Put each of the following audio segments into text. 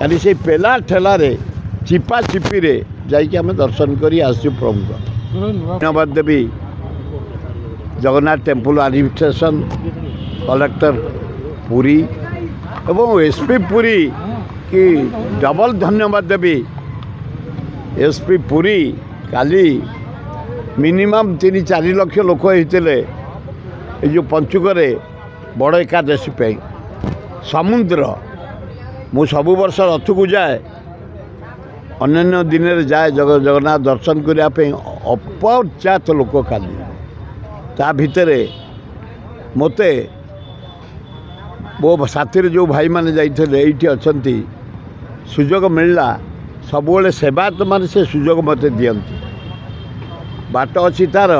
କାଲି ସେଇ ପେଲା ଠେଲାରେ ଚିପା ଚିପିରେ ଯାଇକି ଆମେ ଦର୍ଶନ କରି ଆସିଛୁ ପ୍ରଭୁଙ୍କ। ଧନ୍ୟବାଦ ଦେବି Jagannath temple administration, collector Puri ଏବଂ एसपी पुरी कि डबल धन्यवाद देवी। एसपी पुरी काली मिनिमम 3-4 लाख लोक होते जो पंचुकरे बड़ एकादशी पे समुद्र मु सबु वर्ष रथ को जाए, अन्य दिन जाए जगन्नाथ दर्शन करने अपचात लोक काली ता भितर मते वो साथी जो भाई मैंने जाइए ये अच्छा सुजोग मिलला सब सेवायत मान से सुजोग मत दियंती बाट अच्छी तार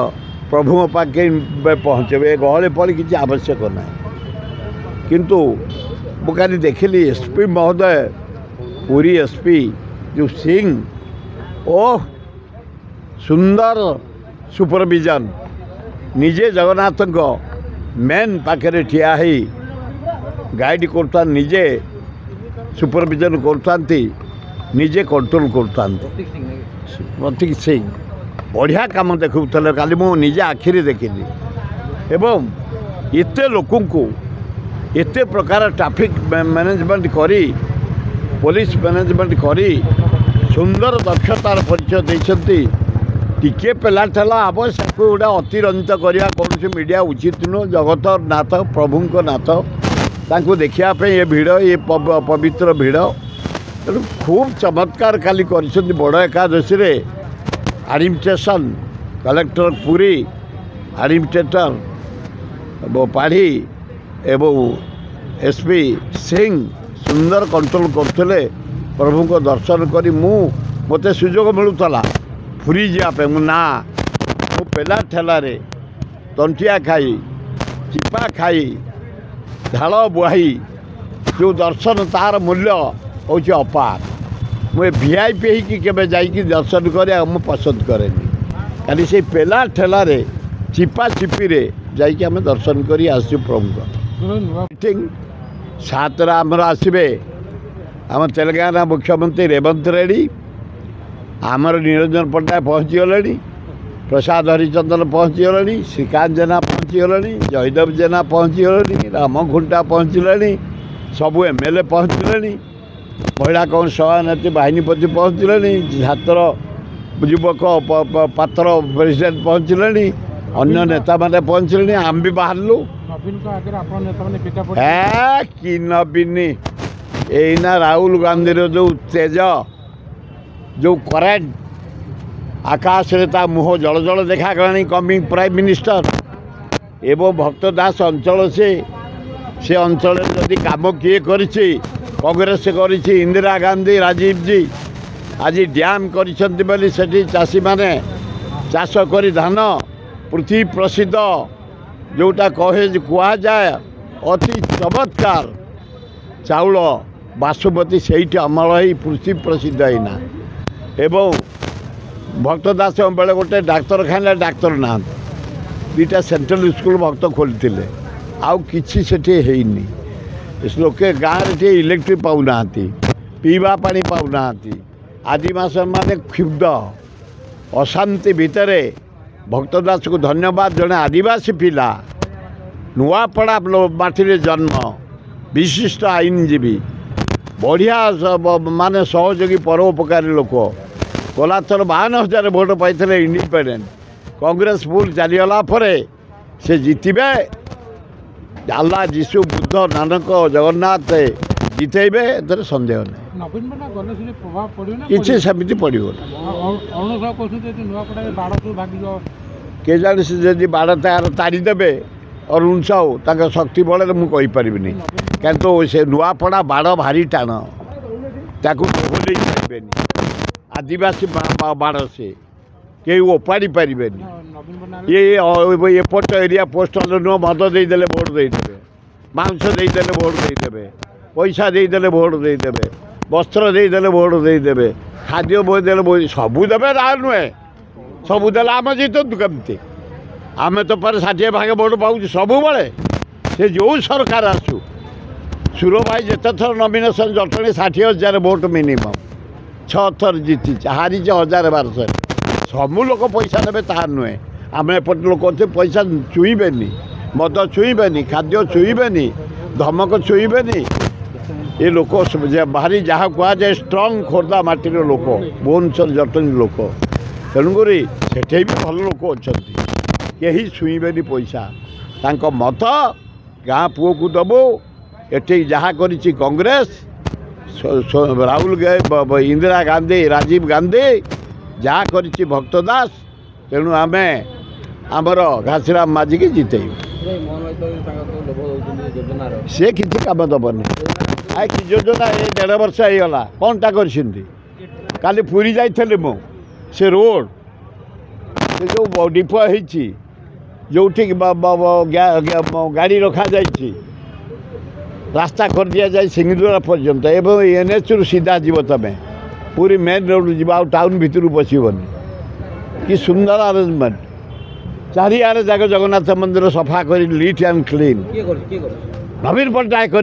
प्रभु पाखे पहुँचे गहले पड़ी किसी आवश्यक ना किंतु मुझे देखिली एसपी महोदय पुरी एसपी जो सिंह ओ सुंदर सुपरविजन निजे जगन्नाथ मेन पाखे ठिया ही गाइड करता निजे सुपरविजन करता निजे कंट्रोल करता प्रतीक सिंह बढ़िया काम देखुले काली मु निजे आखिरी देखिली एवं एते लोक को एते प्रकार ट्रैफिक मैनेजमेंट करी पुलिस मैनेजमेंट करी सुंदर दक्षतार परिचय देते टिके पेला ठेला आवश्यक गोटा अतिरंजित करवा कौन मीडिया उचित नुह जगत नाथ प्रभु नाथ तांको देखिया ये भिड़ ये पवित्र भिड़ तेणु खूब चमत्कार काली कर बड़ एकादशी रे एडमिनिस्ट्रेशन कलेक्टर पुरी एडमिनिस्ट्रेटर पाढ़ी एवं एसपी सिंह सुंदर कंट्रोल करते प्रभु को दर्शन करी मते सुजोग मिलूला पुरी जावाई ना मु पेला ठेलारे तंटिया खाई चिपा खाई झाड़ बुहाई जो दर्शन तार मूल्य हूँ अपार मुझे वीआईपी होके जाकि दर्शन करे पसंद करेनि खाली से पेला ठेलारे चिपा चिपी जाकि आम दर्शन कर आसु प्रभु मीटिंग 7 आमर आसबे आम तेलंगाना मुख्यमंत्री रेवंत रेड्डी आमर निरंजन पट्टनायक पहुँची गले प्रसाद हरिचंदन पहुँची गले श्रीकांत जेना पहुँची गले जयदेव जेना पहुँची गले राम खुंटा पहुँचले सबू एमएलए पहुँचले महिला कांग्रेस सभानेत्री बाहिनीपति पहुँचले छात्र युवक पात्र प्रेसिडेंट पहुँचले अन्य नेता मैंने पहुँचले आम भी बाहरलु कि नवीन एना राहुल गांधी जो तेज जो करेंट आकाश रे मुह जल जल देखा गलानी कमिंग प्राइम मिनिस्टर एवं भक्तदास अंचल से अंचल जदि काम किए करिछि कांग्रेस करिछि इंदिरा गांधी राजीव जी आज डैम करिसंति बोली सेठी चाषी माने चाष करी धान पृथ्वी प्रसिद्ध जोटा कहे कह जाए अति चमत्कार चाउल बासुमती से अमल ही पृथ्वी प्रसिद्ध हैना एवं भक्तदास बेले गोटे डाक्तरखाना डाक्तर ना 2टा सेंट्रल स्कूल भक्त खोली आउ किसी सेठी हैनी लोके गाँव रे इलेक्ट्रिक पाऊना पीवा पानी पाऊना आदिवासी माने क्षुब्ध अशांति भितर भक्तदास को धन्यवाद जड़े आदिवासी पिला नुआपड़ा माटी जन्म विशिष्ट आईनजीवी बढ़िया माने सहयोगी परोपकारी लोक गलाथर 52,000 भोट पाई इंडिपेंडेंट कांग्रेस फुल चलीगला से जीतबे अल्लाह जीशु बुद्ध नानक जगन्नाथ जितेबे ए सन्देह नहीं किसी सेमती पड़ो के जाने से जब बाड़ तार तारीदेवे अरुण साहू तक शक्ति बल मुझे कहीपरि किंतु से नुआपड़ा बाड़ भारी टाण ताकू पारे आदिवासी बाड़ से कई ओपाड़ी पारे ये एपट एरिया पोस्टल नुह मद देदेले भोट देदेवे मांस देदेले भोट देदेवे पैसा देदेले भोट देदेवे वस्त्र देदेले भोट देदेवे खाद्य बोई देले सबू देवे ना नुहे सबू देले आम जीतु कमती आम तो पर 60 भाग भोट पाऊँ सब बड़े से जो सरकार आसू सुर भाई जिते थर नॉमिनेशन जटणी 60,000 वोट मिनिमम 6 थर जीति हारी 1000-1200 सबू लोक पैसा ने तार नुहे आम एपट लोक अच्छे पैसा छुईबे मद छुईबे खाद्य छुईबे धमक छुईबे ये लोक भारी जहाँ कह जाए स्ट्रंग खोर्धा माटीर लोक भुवनेश्वर जटणी लोक तेणुक सेठे भी भल लोक अच्छा कहीं छुईबे पैसा तांको मत गाँ पुओ को दबो एटे जहाँ करिछि कांग्रेस राहुल गांधी इंदिरा गांधी राजीव गांधी जहाँ करिछि भक्त दास तेणु आमे आमर घासीराम माझी की जिते सी किसी कम दबनी आ कि योजना ये 1.5 वर्ष होगा कौन टा काली पुरी जाइए मु से रोड से जो डिपो होती जो गाड़ी रखा जाइए रास्ता कर दि जाए सिंगदुरा पर्यंत एवं एनएच रु सीधा जीव तमें पूरी मेन रोड जाओ टाउन भितर पशबनी कि सुंदर अरेंजमेंट चारिआडे जाक जगन्नाथ मंदिर सफा कर लीट एंड क्लीन नवीन पट्टनायक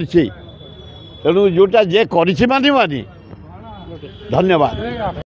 तेणु जोटा जे कर धन्यवाद।